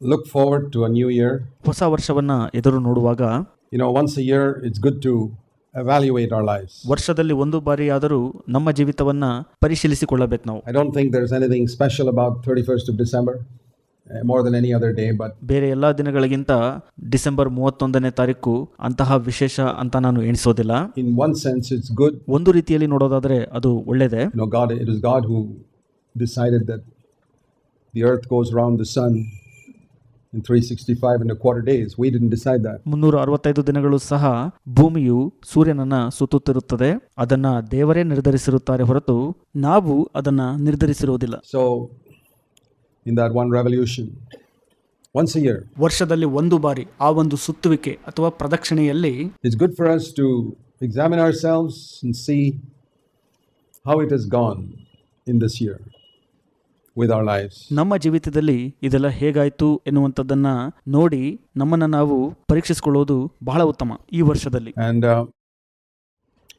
look forward to a new year, ಹೊಸ ವರ್ಷವನ್ನ ಎದುರು ನೋಡುವಾಗ once a year it's good to evaluate our lives. ವರ್ಷದಲ್ಲಿ ಒಂದು ಬಾರಿ ಆದರೂ ನಮ್ಮ ಜೀವಿತವನ್ನ ಪರಿಶೀಲಿಸಿಕೊಳ್ಳಬೇಕು ನಾವು. I don't think there's anything special about 31st of December more than any other day, but ಬೇರೆ ಎಲ್ಲಾ ದಿನಗಳಿಗಿಂತ ಡಿಸೆಂಬರ್ 31ನೇ ತಾರೀಕು ಅಂತಹ ವಿಶೇಷ ಅಂತ ನಾನು ಎಣಿಸೋದಿಲ್ಲ. in one sense it's good. ಒಂದು ರೀತಿಯಲ್ಲಿ ನೋಡೋದಾದ್ರೆ ಅದು ಒಳ್ಳೆಯದೇ. It is God who decided that the earth goes around the sun in 365 and a quarter days. We didn't decide that. 365 ದಿನಗಳು ಸಹ ಭೂಮಿಯು ಸೂರ್ಯನನ್ನ ಸುತ್ತುತ್ತಿರುತ್ತದೆ. ಅದನ್ನ ದೇವರೇ ನಿರ್ಧರಿಸಿರುತ್ತಾರೆ ಹೊರತು ನಾವು ಅದನ್ನ ನಿರ್ಧರಿಸಿರುವುದಿಲ್ಲ. So in that one revolution, once a year, ವರ್ಷದಲ್ಲಿ ಒಂದು ಬಾರಿ ಆ ಒಂದು ಸುತ್ತುವಿಕೆ ಅಥವಾ ಪ್ರದಕ್ಷಿಣೆಯಲ್ಲಿ it's good for us to examine ourselves and see how it has gone in this year with our lives. ನಮ್ಮ ಜೀವಿತದಲ್ಲಿ ಇದೆಲ್ಲ ಹೇಗಾಯ್ತು ಎನ್ನುವಂಥದ್ದನ್ನ ನೋಡಿ ನಮ್ಮನ್ನ ನಾವು ಪರೀಕ್ಷಿಸಿಕೊಳ್ಳುವುದು ಬಹಳ ಉತ್ತಮ ಈ ವರ್ಷದಲ್ಲಿ. And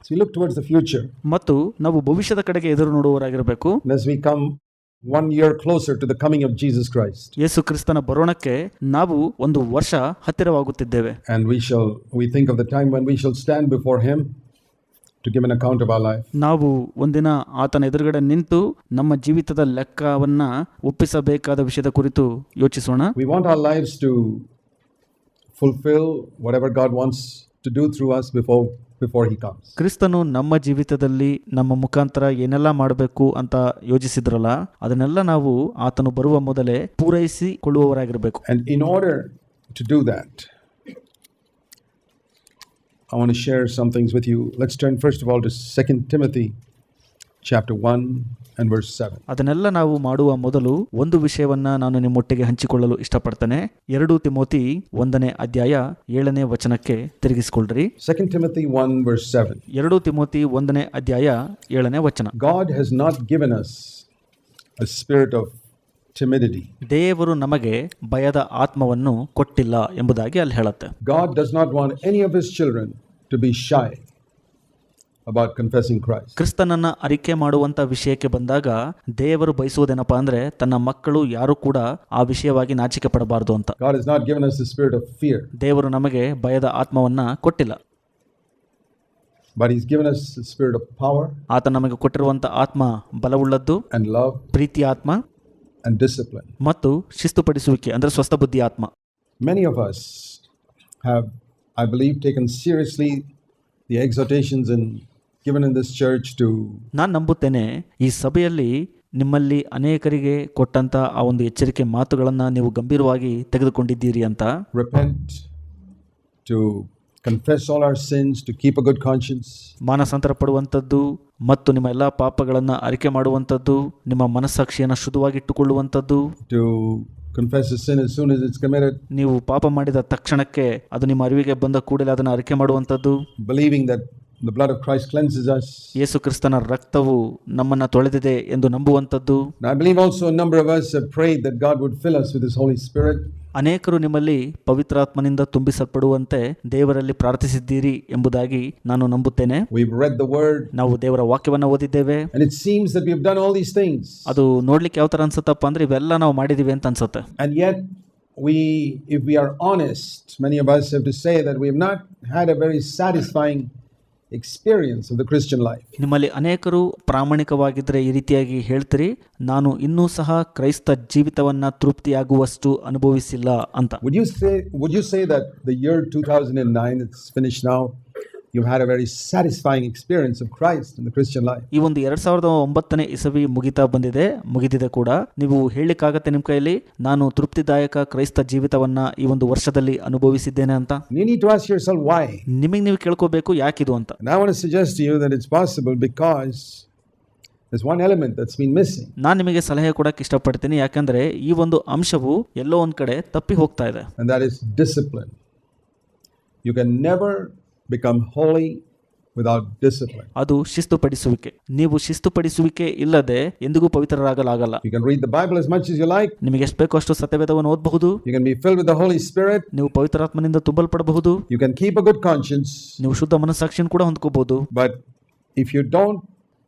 as we look towards the future, ಮತ್ತು ನಾವು ಭವಿಷ್ಯದ ಕಡೆಗೆ ಎದುರು ನೋಡುವವರಾಗಿರಬೇಕು. as we come 1 year closer to the coming of Jesus Christ, ಯೇಸು ಕ್ರಿಸ್ತನ ಬರೋಣಕ್ಕೆ ನಾವು ಒಂದು ವರ್ಷ ಹತ್ತಿರವಾಗುತ್ತಿದ್ದೇವೆ. and we think of the time when we shall stand before him to give an account of our life. ನಾವು ಒಂದಿನ ಆತನ ಎದುರುಗಡೆ ನಿಂತು ನಮ್ಮ ಜೀವಿತದ ಲೆಕ್ಕವನ್ನ ಒಪ್ಪಿಸಬೇಕಾದ ವಿಷಯದ ಕುರಿತು ಯೋಚಿಸೋಣ. We want our lives to fulfill whatever God wants to do through us before he comes. ಕ್ರಿಸ್ತನು ನಮ್ಮ ಜೀವಿತದಲ್ಲಿ ನಮ್ಮ ಮುಖಾಂತರ ಏನೆಲ್ಲ ಮಾಡಬೇಕು ಅಂತ ಯೋಜಿಸಿದ್ರಲ್ಲ ಅದನ್ನೆಲ್ಲ ನಾವು ಆತನು ಬರುವ ಮೊದಲೇ ಪೂರೈಸಿಕೊಳ್ಳುವವರಾಗಿರಬೇಕು. And in order to do that, I want to share some things with you. Let's turn first of all to 2 Timothy chapter 1 and verse 7. ಅದನ್ನೆಲ್ಲ ನಾವು ಮಾಡುವ ಮೊದಲು ಒಂದು ವಿಷಯವನ್ನ ನಾನು ನಿಮ್ಮೊಟ್ಟಿಗೆ ಹಂಚಿಕೊಳ್ಳಲು ಇಷ್ಟಪಡ್ತೇನೆ. 2 ತಿಮೋತಿ 1ನೇ ಅಧ್ಯಾಯ 7ನೇ ವಚನಕ್ಕೆ ತಿರುಗಿಸಿಕೊಳ್ಳ್ರಿ. 2 Timothy 1 verse 7. 2 ತಿಮೋತಿ 1ನೇ ಅಧ್ಯಾಯ 7ನೇ ವಚನ. God has not given us a spirit of timidity. ದೇವರು ನಮಗೆ ಭಯದ ಆತ್ಮವನ್ನು ಕೊಟ್ಟಿಲ್ಲ ಎಂಬುದಾಗಿ ಅಲ್ಲಿ ಹೇಳುತ್ತೆ. God does not want any of his children to be shy about confessing Christ. ಕ್ರಿಸ್ತನನ್ನ ಅರಿಕೆ ಮಾಡುವಂತ ವಿಷಯಕ್ಕೆ ಬಂದಾಗ ದೇವರು ಬಯಸುವುದೇನಪ್ಪಾ ಅಂದ್ರೆ ತನ್ನ ಮಕ್ಕಳು ಯಾರು ಕೂಡ ಆ ವಿಷಯವಾಗಿ ನಾಚಿಕೆ ಪಡಬಾರದು ಅಂತ. God has not given us the spirit of fear. ದೇವರು ನಮಗೆ ಭಯದ ಆತ್ಮವನ್ನ ಕೊಟ್ಟಿಲ್ಲ. But he's given us the spirit of power. ಆತ ನಮಗೆ ಕೊಟ್ಟಿರುವಂತ ಆತ್ಮ ಬಲವುಳ್ಳದ್ದು and love ಪ್ರೀತಿ ಆತ್ಮ and discipline. ಮತ್ತು ಶಿಸ್ತುಪಡಿಸುವಿಕೆ ಅಂದ್ರೆ ಸ್ವಸ್ಥ ಬುದ್ಧಿ ಆತ್ಮ. Many of us have, I believe, taken seriously the exhortations and given in this church to ನಾನು ನಂಬುತ್ತೇನೆ ಈ ಸಭೆಯಲ್ಲಿ ನಿಮ್ಮಲ್ಲಿ ಅನೇಕರಿಗೆ ಕೊಟ್ಟಂತ ಆ ಒಂದು ಎಚ್ಚರಿಕೆ ಮಾತುಗಳನ್ನ ನೀವು ಗಂಭೀರವಾಗಿ ತೆಗೆದುಕೊಂಡಿದ್ದೀರಿ ಅಂತ. repent, to confess all our sins, to keep a good conscience, ಮಾನಸಾಂತರ ಪಡುವಂಥದ್ದು ಮತ್ತು ನಿಮ್ಮ ಎಲ್ಲ ಪಾಪಗಳನ್ನು ಅರಿಕೆ ಮಾಡುವಂಥದ್ದು, ನಿಮ್ಮ ಮನಸ್ಸಾಕ್ಷಿಯನ್ನು ಶುದ್ಧವಾಗಿಟ್ಟುಕೊಳ್ಳುವಂಥದ್ದು, to confess a sin as soon as it's committed, ನೀವು ಪಾಪ ಮಾಡಿದ ತಕ್ಷಣಕ್ಕೆ ಅದು ನಿಮ್ಮ ಅರಿವಿಗೆ ಬಂದ ಕೂಡಲೇ ಅದನ್ನು ಅರಿಕೆ ಮಾಡುವಂಥದ್ದು, believing that the blood of Christ cleanses us. ಯೇಸು ಕ್ರಿಸ್ತನ ರಕ್ತವು ನಮ್ಮನ್ನು ತೊಳೆದಿದೆ ಎಂದು ನಂಬುವಂಥದ್ದು. I believe also a number of us have prayed that God would fill us with his Holy Spirit. ಅನೇಕರು ನಿಮ್ಮಲ್ಲಿ ಪವಿತ್ರಾತ್ಮನಿಂದ ತುಂಬಿಸಲ್ಪಡುವಂತೆ ದೇವರಲ್ಲಿ ಪ್ರಾರ್ಥಿಸಿದ್ದೀರಿ ಎಂಬುದಾಗಿ ನಾನು ನಂಬುತ್ತೇನೆ. We've read the word. ನಾವು ದೇವರ ವಾಕ್ಯವನ್ನು ಓದಿದ್ದೇವೆ. And it seems that we've done all these things. ಅದು ನೋಡ್ಲಿಕ್ಕೆ ಯಾವ ತರ ಅನ್ಸುತ್ತಪ್ಪ ಅಂದ್ರೆ ಇವೆಲ್ಲ ನಾವು ಮಾಡಿದೀವಿ ಅಂತ ಅನ್ಸುತ್ತೆ. And yet if we are honest, many of us have to say that we have not had a very satisfying experience of the Christian life. ನಿಮ್ಮಲ್ಲಿ ಅನೇಕರು ಪ್ರಾಮಾಣಿಕವಾಗಿದ್ದರೆ ಈ ರೀತಿಯಾಗಿ ಹೇಳ್ತೀರಿ, ನಾನು ಇನ್ನೂ ಸಹ ಕ್ರೈಸ್ತ ಜೀವಿತವನ್ನ ತೃಪ್ತಿಯಾಗುವಷ್ಟು ಅನುಭವಿಸಿಲ್ಲ ಅಂತ. Would you say that the year 2009 that's finished now, you've had a very satisfying experience of Christ in the Christian life? ಈ ಒಂದು 2009ನೇ ಇಸವಿ ಮುಗಿದಿದೆ ಕೂಡ. ನೀವು ಹೇಳಲಿಕ್ಕಾಗತ್ತೆ ನಿಮ್ಮ ಕೈಯಲ್ಲಿ ನಾನು ತೃಪ್ತಿದಾಯಕ ಕ್ರೈಸ್ತ ಜೀವಿತವನ್ನ ಈ ಒಂದು ವರ್ಷದಲ್ಲಿ ಅನುಭವಿಸಿದ್ದೇನೆ ಅಂತ? You need to ask yourself why. ನಿಮಗೆ ನೀವು ಕೇಳ್ಕೋಬೇಕು ಯಾಕಿದು ಅಂತ. And I want to suggest to you that it's possible because there's one element that's been missing. ನಾನು ನಿಮಗೆ ಸಲಹೆ ಕೊಡಕ್ಕೆ ಇಷ್ಟಪಡ್ತೀನಿ, ಯಾಕಂದ್ರೆ ಈ ಒಂದು ಅಂಶವು ಎಲ್ಲೋ ಒಂದ್ ಕಡೆ ತಪ್ಪಿ ಹೋಗ್ತಾ ಇದೆ. And that is discipline. You can never become holy without discipline. ಅದು ಶಿಸ್ತುಪಡಿಸುವಿಕೆ. ನೀವು ಶಿಸ್ತುಪಡಿಸುವಿಕೆ ಇಲ್ಲದೆ ಎಂದಿಗೂ ಪವಿತ್ರರಾಗಲಾಗಲ್ಲ. You can read the Bible as much as you like. ನಿಮಗೆ ಎಷ್ಟು ಬೇಕೋ ಅಷ್ಟು ಸತ್ಯವೇದವನ್ನು ಓದಬಹುದು. You can be filled with the Holy Spirit. ನೀವು ಪವಿತ್ರಾತ್ಮನಿಂದ ತುಂಬಲ್ಪಡಬಹುದು. You can keep a good conscience. ನೀವು ಶುದ್ಧ ಮನಸ್ಸಾಕ್ಷಿಯನ್ನು ಕೂಡ ಹೊಂದ್ಕೋಬಹುದು. But if you don't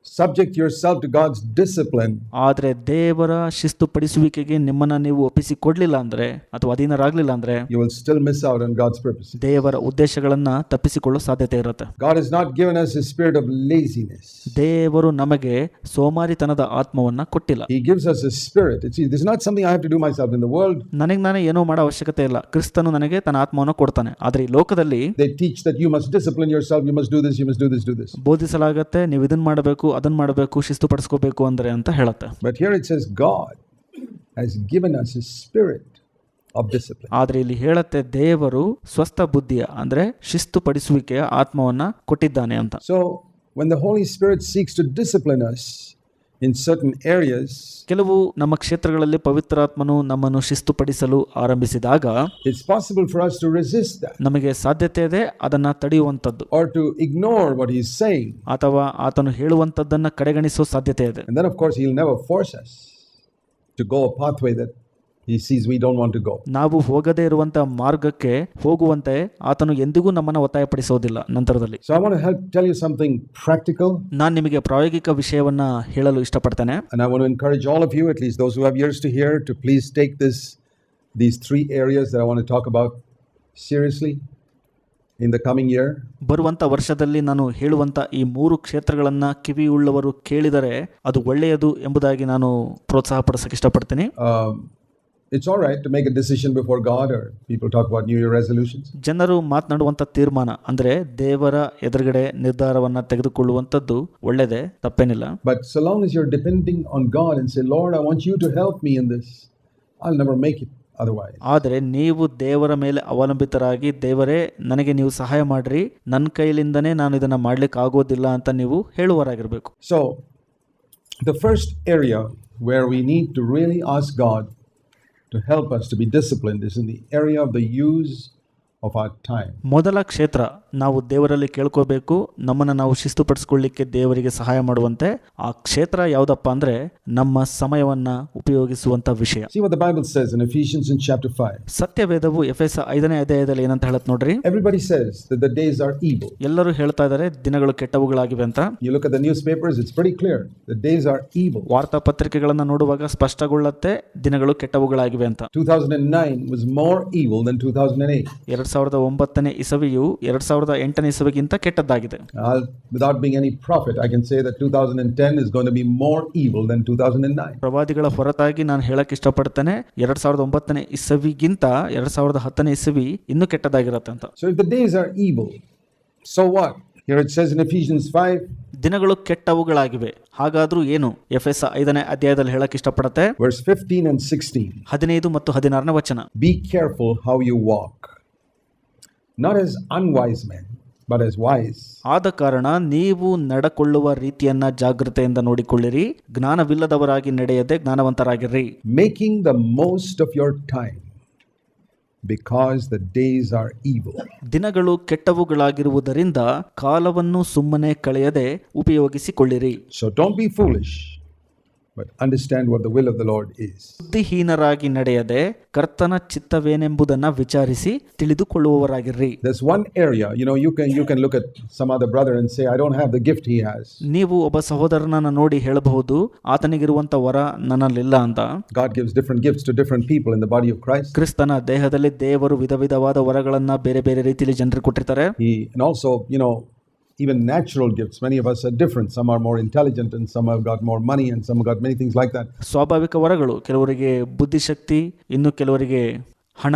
subject yourself to God's discipline, ಆದರೆ ದೇವರ ಶಿಸ್ತುಪಡಿಸುವಿಕೆಗೆ ನಿಮ್ಮನ್ನ ನೀವು ಒಪ್ಪಿಸಿಕೊಡ್ಲಿಲ್ಲ ಅಂದ್ರೆ ಅಥವಾ ಅಧೀನರಾಗ್ಲಿಲ್ಲ ಅಂದ್ರೆ you will still miss out on God's purposes. ದೇವರ ಉದ್ದೇಶಗಳನ್ನ ತಪ್ಪಿಸಿಕೊಳ್ಳೋ ಸಾಧ್ಯತೆ ಇರುತ್ತೆ. God has not given us a spirit of laziness. ದೇವರು ನಮಗೆ ಸೋಮಾರಿತನದ ಆತ್ಮವನ್ನ ಕೊಟ್ಟಿಲ್ಲ. He gives us a spirit. This is not something I have to do myself. In the world, ನನಗೆ ನಾನೇ ಏನೋ ಮಾಡೋ ಅವಶ್ಯಕತೆ ಇಲ್ಲ. ಕ್ರಿಸ್ತನು ನನಗೆ ತನ್ನ ಆತ್ಮವನ್ನು ಕೊಡ್ತಾನೆ. ಆದ್ರೆ ಈ ಲೋಕದಲ್ಲಿ they teach that you must discipline yourself, you must do this, you must do this, do this. ಬೋಧಿಸಲಾಗತ್ತೆ, ನೀವು ಇದನ್ನ ಮಾಡಬೇಕು, ಅದನ್ನ ಮಾಡಬೇಕು, ಶಿಸ್ತುಪಡಿಸ್ಕೋಬೇಕು ಅಂದ್ರೆ ಅಂತ ಹೇಳುತ್ತೆ. But here it says God has given us a spirit of discipline. ಆದ್ರೆ ಇಲ್ಲಿ ಹೇಳುತ್ತೆ ದೇವರು ಸ್ವಸ್ಥ ಬುದ್ಧಿಯ ಅಂದ್ರೆ ಶಿಸ್ತುಪಡಿಸುವಿಕೆಯ ಆತ್ಮವನ್ನ ಕೊಟ್ಟಿದ್ದಾನೆ ಅಂತ. So when the Holy Spirit seeks to discipline us in certain areas, ಕೆಲವು ನಮ್ಮ ಕ್ಷೇತ್ರಗಳಲ್ಲಿ ಪವಿತ್ರಾತ್ಮನು ನಮ್ಮನ್ನು ಶಿಸ್ತುಪಡಿಸಲು ಆರಂಭಿಸಿದಾಗ it's possible for us to resist that, ನಮಗೆ ಸಾಧ್ಯತೆ ಇದೆ ಅದನ್ನ ತಡೆಯುವಂಥದ್ದು, or to ignore what he's saying. ಅಥವಾ ಆತನು ಹೇಳುವಂಥದ್ದನ್ನ ಕಡೆಗಣಿಸೋ ಸಾಧ್ಯತೆ ಇದೆ. And then of course he'll never force us to go a pathway that he sees we don't want to go. ನಾವು ಹೋಗದೇ ಇರುವಂತ ಮಾರ್ಗಕ್ಕೆ ಹೋಗುವಂತೆ ಆತನು ಎಂದಿಗೂ ನಮ್ಮನ್ನು ಒತ್ತಾಯಪಡಿಸೋದಿಲ್ಲ ನಂತರದಲ್ಲಿ. So I want to tell you something practical. ನಾನು ನಿಮಗೆ ಪ್ರಾಯೋಗಿಕ ವಿಷಯವನ್ನ ಹೇಳಲು ಇಷ್ಟಪಡ್ತೇನೆ. And I want to encourage all of you, at least those who have ears to hear, to please take these three areas that I want to talk about seriously in the coming year. ಬರುವಂತ ವರ್ಷದಲ್ಲಿ ನಾನು ಹೇಳುವಂತ ಈ 3 ಕ್ಷೇತ್ರಗಳನ್ನ ಕಿವಿಯುಳ್ಳವರು ಕೇಳಿದರೆ ಅದು ಒಳ್ಳೆಯದು ಎಂಬುದಾಗಿ ನಾನು ಪ್ರೋತ್ಸಾಹ ಪಡಿಸಕ್ಕೆ ಇಷ್ಟಪಡ್ತೀನಿ. It's all right to make a decision before God, or people talk about New Year resolutions. ಜನರು ಮಾತನಾಡುವಂತ ತೀರ್ಮಾನ ಅಂದ್ರೆ ದೇವರ ಎದುರುಗಡೆ ನಿರ್ಧಾರವನ್ನ ತೆಗೆದುಕೊಳ್ಳುವಂತದ್ದು ಒಳ್ಳೆಯದೇ, ತಪ್ಪೇನಿಲ್ಲ. But so long as you're depending on God and say, Lord, I want you to help me in this, I'll never make it otherwise. ಆದರೆ ನೀವು ದೇವರ ಮೇಲೆ ಅವಲಂಬಿತರಾಗಿ, ದೇವರೇ ನನಗೆ ನೀವು ಸಹಾಯ ಮಾಡ್ರಿ, ನನ್ನ ಕೈಲಿಂದನೇ ನಾನು ಇದನ್ನ ಮಾಡ್ಲಿಕ್ಕೆ ಆಗೋದಿಲ್ಲ ಅಂತ ನೀವು ಹೇಳುವರಾಗಿರ್ಬೇಕು. So the first area where we need to really ask God to help us to be disciplined is in the area of the use of our time. ಮೊದಲ ಕ್ಷೇತ್ರ ನಾವು ದೇವರಲ್ಲಿ ಕೇಳ್ಕೋಬೇಕು, ನಮ್ಮನ್ನು ನಾವು ಶಿಸ್ತುಪಡಿಸಿಕೊಳ್ಳಿಕ್ಕೆ ದೇವರಿಗೆ ಸಹಾಯ ಮಾಡುವಂತೆ. ಆ ಕ್ಷೇತ್ರ ಯಾವುದಪ್ಪ ಅಂದ್ರೆ ನಮ್ಮ ಸಮಯವನ್ನ ಉಪಯೋಗಿಸುವಂತ ವಿಷಯ. See what the Bible says in Ephesians in chapter 5. ಸತ್ಯವೇದವು ಎಫೆಸ 5ನೇ ಅಧ್ಯಾಯದಲ್ಲಿ ಏನಂತ ಹೇಳುತ್ತೆ ನೋಡ್ರಿ. Everybody says that the days are evil. ಎಲ್ಲರೂ ಹೇಳ್ತಾ ಇದ್ದಾರೆ ದಿನಗಳು ಕೆಟ್ಟವುಗಳಾಗಿವೆ ಅಂತ. You look at the newspapers, it's pretty clear. The days are evil. ವಾರ್ತಾ ಪತ್ರಿಕೆಗಳನ್ನ ನೋಡುವಾಗ ಸ್ಪಷ್ಟಗೊಳ್ಳುತ್ತೆ ದಿನಗಳು ಕೆಟ್ಟವುಗಳಾಗಿವೆ ಅಂತ. 2009 was more evil than 2008. 2009ನೇ ಇಸವಿಯು 2008ನೇ ಇಸವಿಗಿಂತ ಕೆಟ್ಟದ್ದಾಗಿದೆ. Without being any prophet, I can say that 2010 is going to be more evil than 2009. ಪ್ರವಾದಿಗಳ ಹೊರತಾಗಿ ನಾನು ಹೇಳಕ್ ಇಷ್ಟಪಡ್ತೇನೆ 2009ನೇ ಇಸವಿಗಿಂತ 2010ನೇ ಇಸವಿ ಇನ್ನೂ ಕೆಟ್ಟದಾಗಿರುತ್ತೆ ಅಂತ. So if the days are evil, so what? Here it says in Ephesians 5, ದಿನಗಳು ಕೆಟ್ಟವುಗಳಾಗಿವೆ, ಹಾಗಾದ್ರೂ ಏನು? ಎಫೆಸ 5ನೇ ಅಧ್ಯಾಯದಲ್ಲಿ ಹೇಳಕ್ ಇಷ್ಟಪಡುತ್ತೆ. verse 15 and 16. 15 ಮತ್ತು 16ನೇ ವಚನ. Be careful how you walk, not as unwise men, but as wise. ಆದ ಕಾರಣ ನೀವು ನಡಕೊಳ್ಳುವ ರೀತಿಯನ್ನ ಜಾಗೃತೆಯಿಂದ ನೋಡಿಕೊಳ್ಳಿರಿ, ಜ್ಞಾನವಿಲ್ಲದವರಾಗಿ ನಡೆಯದೆ ಜ್ಞಾನವಂತರಾಗಿರ್ರಿ. Making the most of your time, because the days are evil. ದಿನಗಳು ಕೆಟ್ಟವುಗಳಾಗಿರುವುದರಿಂದ ಕಾಲವನ್ನು ಸುಮ್ಮನೆ ಕಳೆಯದೆ ಉಪಯೋಗಿಸಿಕೊಳ್ಳಿರಿ. So don't be foolish, but understand what the will of the Lord is. ಬುದ್ಧಿಹೀನರಾಗಿ ನಡೆಯದೆ ಕರ್ತನ ಚಿತ್ತವೇನೆಂಬುದನ್ನು ವಿಚಾರಿಸಿ ತಿಳಿದುಕೊಳ್ಳುವವರಾಗಿರ್ರಿ. There's one area, you can look at some other brother and say, I don't have the gift he has. ನೀವು ಒಬ್ಬ ಸಹೋದರನನ್ನ ನೋಡಿ ಹೇಳಬಹುದು ಆತನಿಗಿರುವಂತ ವರ ನನ್ನಲ್ಲಿಲ್ಲ ಅಂತ. God gives different gifts to different people in the body of Christ. ಕ್ರಿಸ್ತನ ದೇಹದಲ್ಲಿ ದೇವರು ವಿಧ ವಿಧವಾದ ವರಗಳನ್ನ ಬೇರೆ ಬೇರೆ ರೀತಿಯಲ್ಲಿ ಜನರಿಗೆ ಕೊಟ್ಟಿರ್ತಾರೆ. And also, even natural gifts, many of us are different. Some are more intelligent and some have got more money and some have got many things like that. ಸ್ವಾಭಾವಿಕ ವರಗಳು, ಕೆಲವರಿಗೆ ಬುದ್ಧಿಶಕ್ತಿ, ಇನ್ನು ಕೆಲವರಿಗೆ ಹಣ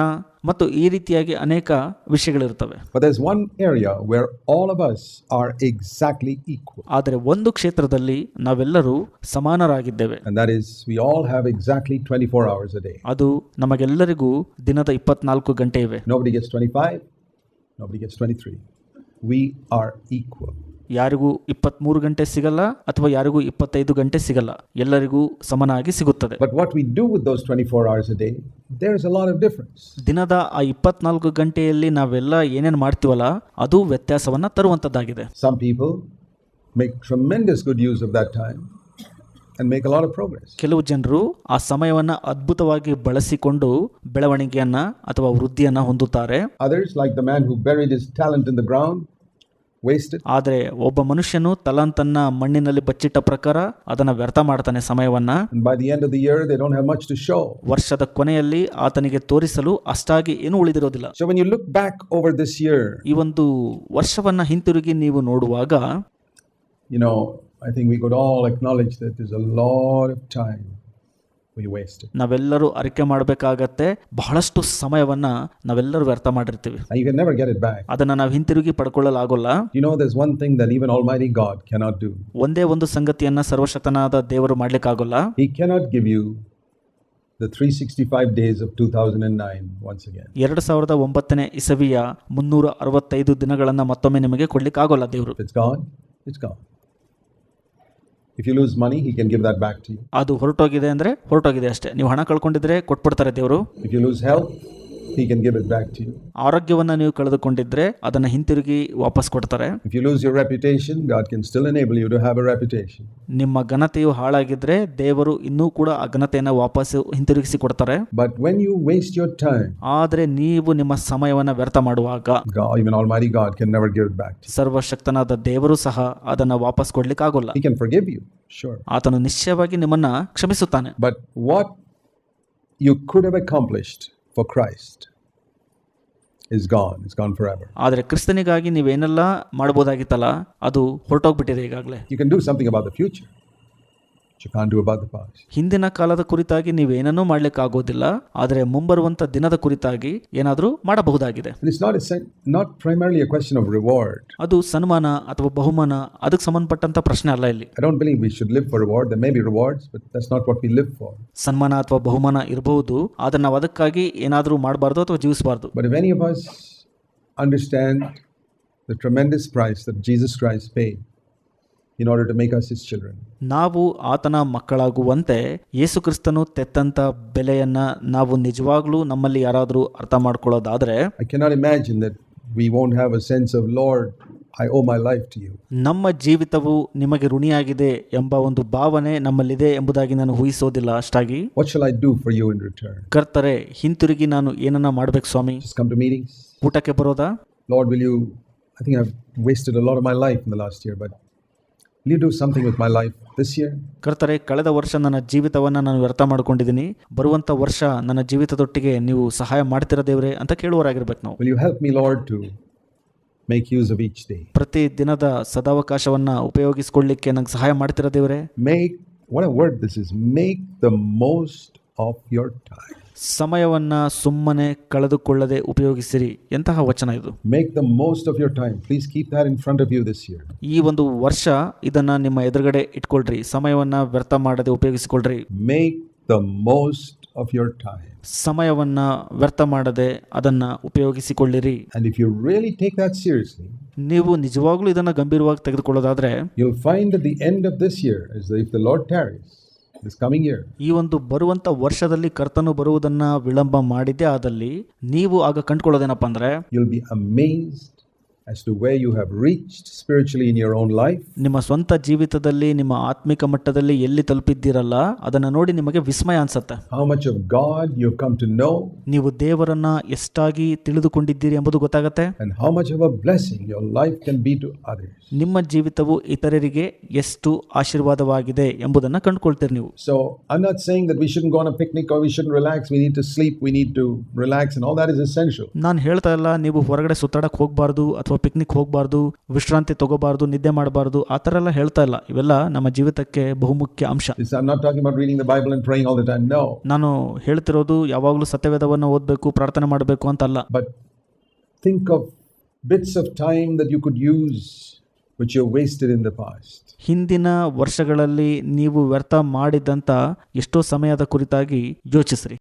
ಮತ್ತು ಈ ರೀತಿಯಾಗಿ ಅನೇಕ ವಿಷಯಗಳಿರ್ತವೆ. But there's one area where all of us are exactly equal. ಆದರೆ ಒಂದು ಕ್ಷೇತ್ರದಲ್ಲಿ ನಾವೆಲ್ಲರೂ ಸಮಾನರಾಗಿದ್ದೇವೆ. And that is, we all have exactly 24 hours a day. ಅದು ನಮಗೆಲ್ಲರಿಗೂ ದಿನದ 24 ಗಂಟೆ ಇವೆ. Nobody gets 25, nobody gets 23. We are equal. ಯಾರಿಗೂ 23 ಗಂಟೆ ಸಿಗಲ್ಲ ಅಥವಾ ಯಾರಿಗೂ 25 ಗಂಟೆ ಸಿಗಲ್ಲ, ಎಲ್ಲರಿಗೂ ಸಮನಾಗಿ ಸಿಗುತ್ತದೆ. But what we do with those 24 hours a day, there's a lot of difference. ದಿನದ ಆ 24 ಗಂಟೆಯಲ್ಲಿ ನಾವೆಲ್ಲ ಏನೇನು ಮಾಡ್ತೀವಲ್ಲ ಅದು ವ್ಯತ್ಯಾಸವನ್ನ ತರುವಂತದ್ದಾಗಿದೆ. Some people make tremendous good use of that time and make a lot of progress. ಕೆಲವು ಜನರು ಆ ಸಮಯವನ್ನ ಅದ್ಭುತವಾಗಿ ಬಳಸಿಕೊಂಡು ಬೆಳವಣಿಗೆಯನ್ನ ಅಥವಾ ವೃದ್ಧಿಯನ್ನ ಹೊಂದುತ್ತಾರೆ. Others, like the man who buried his talent in the ground, wasted. ಆದರೆ ಒಬ್ಬ ಮನುಷ್ಯನು ತಲಾಂತನ್ನ ಮಣ್ಣಿನಲ್ಲಿ ಬಚ್ಚಿಟ್ಟ ಪ್ರಕಾರ ಅದನ್ನ ವ್ಯರ್ಥ ಮಾಡ್ತಾನೆ ಸಮಯವನ್ನ. And by the end of the year, they don't have much to show. ವರ್ಷದ ಕೊನೆಯಲ್ಲಿ ಆತನಿಗೆ ತೋರಿಸಲು ಅಷ್ಟಾಗಿ ಏನು ಉಳಿದಿರೋದಿಲ್ಲ. So when you look back over this year, ಈ ಒಂದು ವರ್ಷವನ್ನ ಹಿಂತಿರುಗಿ ನೀವು ನೋಡುವಾಗ, I think we could all acknowledge that there's a lot of time we wasted. ನಾವೆಲ್ಲರೂ ಅರಿಕೆ ಮಾಡಬೇಕಾಗತ್ತೆ, ಬಹಳಷ್ಟು ಸಮಯವನ್ನ ನಾವೆಲ್ಲರೂ ವ್ಯರ್ಥ ಮಾಡಿರ್ತೀವಿ. And you can never get it back. ಅದನ್ನ ನಾವು ಹಿಂತಿರುಗಿ ಪಡ್ಕೊಳ್ಳಲಾಗೋಲ್ಲ. There's one thing that even Almighty God cannot do. ಒಂದೇ ಒಂದು ಸಂಗತಿಯನ್ನ ಸರ್ವಶಕ್ತನಾದ ದೇವರು ಮಾಡ್ಲಿಕ್ಕಾಗಲ್ಲ. He cannot give you the 365 days of 2009 once again. 2009ನೇ ಇಸವಿಯ 365 ದಿನಗಳನ್ನ ಮತ್ತೊಮ್ಮೆ ನಿಮಗೆ ಕೊಡ್ಲಿಕ್ಕಾಗೋಲ್ಲ ದೇವರು. It's gone. It's gone. If you lose money, he can give that back to you. ಅದು ಹೊರಟೋಗಿದೆ ಅಂದ್ರೆ ಹೊರಟೋಗಿದೆ ಅಷ್ಟೇ. ನೀವು ಹಣ ಕಳ್ಕೊಂಡಿದ್ರೆ ಕೊಟ್ಬಿಡ್ತಾರೆ ದೇವರು. If you lose health, he can give it back to you. ಆರೋಗ್ಯವನ್ನ ನೀವು ಕಳೆದುಕೊಂಡಿದ್ರೆ ಅದನ್ನ ಹಿಂತಿರುಗಿ ವಾಪಸ್ ಕೊಡ್ತಾರೆ. If you lose your reputation, God can still enable you to have a reputation. ನಿಮ್ಮ ಘನತೆಯು ಹಾಳಾಗಿದ್ರೆ ದೇವರು ಇನ್ನೂ ಕೂಡ ಆ ಘನತೆಯನ್ನ ವಾಪಸ್ ಹಿಂತಿರುಗಿಸಿ ಕೊಡ್ತಾರೆ. But when you waste your time, ಆದ್ರೆ ನೀವು ನಿಮ್ಮ ಸಮಯವನ್ನ ವ್ಯರ್ಥ ಮಾಡುವಾಗ, even Almighty God can never give it back to you. ಸರ್ವಶಕ್ತನಾದ ದೇವರು ಸಹ ಅದನ್ನ ವಾಪಸ್ ಕೊಡ್ಲಿಕ್ಕೆ ಆಗೋಲ್ಲ. He can forgive you, sure. ಆತನು ನಿಶ್ಚಯವಾಗಿ ನಿಮ್ಮನ್ನ ಕ್ಷಮಿಸುತ್ತಾನೆ. But what you could have accomplished for Christ is gone. It's gone forever. ಆದರೆ ಕ್ರಿಸ್ತನಿಗಾಗಿ ನೀವೇನೆಲ್ಲ ಮಾಡಬಹುದಾಗಿತ್ತಲ್ಲ, ಅದು ಹೊರಟೋಗ್ಬಿಟ್ಟಿದೆ ಈಗಾಗಲೇ. You can do something about the future, but you can't do about the past. ಹಿಂದಿನ ಕಾಲದ ಕುರಿತಾಗಿ ನೀವೇನನ್ನೂ ಮಾಡ್ಲಿಕ್ಕೆ ಆಗೋದಿಲ್ಲ, ಆದರೆ ಮುಂಬರುವಂತ ದಿನದ ಕುರಿತಾಗಿ ಏನಾದರೂ ಮಾಡಬಹುದಾಗಿದೆ. It's not primarily a question of reward. ಅದು ಸನ್ಮಾನ ಅಥವಾ ಬಹುಮಾನ, ಅದಕ್ಕೆ ಸಂಬಂಧಪಟ್ಟಂತ ಪ್ರಶ್ನೆ ಅಲ್ಲ ಇಲ್ಲಿ. I don't believe we should live for reward. There may be rewards, but that's not what we live for. ಸನ್ಮಾನ ಅಥವಾ ಬಹುಮಾನ ಇರಬಹುದು, ಆದರೆ ನಾವು ಅದಕ್ಕಾಗಿ ಏನಾದರೂ ಮಾಡಬಾರ್ದು ಅಥವಾ ಜೀವಿಸಬಾರ್ದು. But if any of us understand the tremendous price that Jesus Christ paid in order to make us his children, ನಾವು ಆತನ ಮಕ್ಕಳಾಗುವಂತೆ ಯೇಸು ಕ್ರಿಸ್ತನು ತೆತ್ತಂತ ಬೆಲೆಯನ್ನ ನಾವು ನಿಜವಾಗ್ಲೂ ನಮ್ಮಲ್ಲಿ ಯಾರಾದರೂ ಅರ್ಥ ಮಾಡ್ಕೊಳ್ಳೋದಾದ್ರೆ, I cannot imagine that we won't have a sense of, Lord, I owe my life to you. ನಮ್ಮ ಜೀವಿತವು ನಿಮಗೆ ಋಣಿಯಾಗಿದೆ ಎಂಬ ಒಂದು ಭಾವನೆ ನಮ್ಮಲ್ಲಿದೆ ಎಂಬುದಾಗಿ ನಾನು ಊಹಿಸೋದಿಲ್ಲ ಅಷ್ಟಾಗಿ. What shall I do for you in return? ಕರ್ತರೆ, ಹಿಂತಿರುಗಿ ನಾನು ಏನನ್ನ ಮಾಡ್ಬೇಕು ಸ್ವಾಮಿ? Just come to meetings? ಊಟಕ್ಕೆ ಬರೋದಾ? Lord, I think I've wasted a lot of my life in the last year, but will you do something with my life this year? ಕರ್ತರೆ, ಕಳೆದ ವರ್ಷ ನನ್ನ ಜೀವಿತವನ್ನ ನಾನು ವ್ಯರ್ಥ ಮಾಡ್ಕೊಂಡಿದ್ದೀನಿ, ಬರುವಂತ ವರ್ಷ ನನ್ನ ಜೀವಿತದೊಟ್ಟಿಗೆ ನೀವು ಸಹಾಯ ಮಾಡ್ತಿರ ದೇವ್ರೆ ಅಂತ ಕೇಳುವರಾಗಿರ್ಬೇಕು ನಾವು. Will you help me, Lord, to make use of each day? ಪ್ರತಿ ದಿನದ ಸದಾವಕಾಶವನ್ನ ಉಪಯೋಗಿಸಿಕೊಳ್ಳಿಕ್ಕೆ ನಂಗೆ ಸಹಾಯ ಮಾಡ್ತಿರ ದೇವ್ರೆ. What a word this is. Make the most of your time. ಸಮಯವನ್ನ ಸುಮ್ಮನೆ ಕಳೆದುಕೊಳ್ಳದೆ ಉಪಯೋಗಿಸಿರಿ. ಎಂತಹ ವಚನ ಇದು. Make the most of your time. Please keep that in front of you this year. ಈ ಒಂದು ವರ್ಷ ಇದನ್ನ ನಿಮ್ಮ ಎದುರುಗಡೆ ಇಟ್ಕೊಳ್ರಿ. ಸಮಯವನ್ನ ವ್ಯರ್ಥ ಮಾಡದೆ ಉಪಯೋಗಿಸಿಕೊಳ್ಳ್ರಿ. Make the most of your time. ಸಮಯವನ್ನ ವ್ಯರ್ಥ ಮಾಡದೆ ಅದನ್ನ ಉಪಯೋಗಿಸಿಕೊಳ್ಳಿರಿ. And if you really take that seriously, ನೀವು ನಿಜವಾಗ್ಲೂ ಇದನ್ನ ಗಂಭೀರವಾಗಿ ತೆಗೆದುಕೊಳ್ಳೋದಾದ್ರೆ, you'll find at the end of this year, if the Lord tarries, this coming year, ಈ ಒಂದು ಬರುವಂತ ವರ್ಷದಲ್ಲಿ ಕರ್ತನು ಬರುವುದನ್ನ ವಿಳಂಬ ಮಾಡಿದ್ದೇ ಆದಲ್ಲಿ ನೀವು ಆಗ ಕಂಡುಕೊಳ್ಳೋದೇನಪ್ಪ ಅಂದ್ರೆ, you'll be amazed as to where you have reached spiritually in your own life. ನಿಮ್ಮ ಸ್ವಂತ ಜೀವಿತದಲ್ಲಿ ನಿಮ್ಮ ಆತ್ಮಿಕ ಮಟ್ಟದಲ್ಲಿ ಎಲ್ಲಿ ತಲುಪಿದ್ದೀರಲ್ಲ ಅದನ್ನ ನೋಡಿ ನಿಮಗೆ ವಿಸ್ಮಯ ಅನ್ಸುತ್ತೆ. How much of God you've come to know. ನೀವು ದೇವರನ್ನ ಎಷ್ಟಾಗಿ ತಿಳಿದುಕೊಂಡಿದ್ದೀರಿ ಎಂಬುದು ಗೊತ್ತಾಗುತ್ತೆ. And how much of a blessing your life can be to others. ನಿಮ್ಮ ಜೀವಿತವು ಇತರರಿಗೆ ಎಷ್ಟು ಆಶೀರ್ವಾದವಾಗಿದೆ ಎಂಬುದನ್ನ ಕಂಡುಕೊಳ್ತೀರಿ ನೀವು. So I'm not saying that we shouldn't go on a picnic or we shouldn't relax. We need to sleep. We need to relax, and all that is essential. ನಾನು ಹೇಳ್ತಾ ಇಲ್ಲ ನೀವು ಹೊರಗಡೆ ಸುತ್ತಾಡಕ್ ಹೋಗಬಾರ್ದು ಅಥವಾ ಪಿಕ್ನಿಕ್ ಹೋಗಬಾರ್ದು, ವಿಶ್ರಾಂತಿ ತಗೋಬಾರ್ದು, ನಿದ್ದೆ ಮಾಡಬಾರ್ದು, ಆ ಥರ ಎಲ್ಲ ಹೇಳ್ತಾ ಇಲ್ಲ. ಇವೆಲ್ಲ ನಮ್ಮ ಜೀವಿತಕ್ಕೆ ಬಹುಮುಖ್ಯ ಅಂಶ. I'm not talking about reading the Bible and praying all the time. No. ನಾನು ಹೇಳ್ತಿರೋದು ಯಾವಾಗಲೂ ಸತ್ಯವೇದವನ್ನು ಓದಬೇಕು, ಪ್ರಾರ್ಥನೆ ಮಾಡಬೇಕು ಅಂತಲ್ಲ. But think of bits of time that you could use which you wasted in the past. ಹಿಂದಿನ ವರ್ಷಗಳಲ್ಲಿ ನೀವು ವ್ಯರ್ಥ ಮಾಡಿದಂಥ ಎಷ್ಟೋ ಸಮಯದ ಕುರಿತಾಗಿ ಯೋಚಿಸ್ರಿ.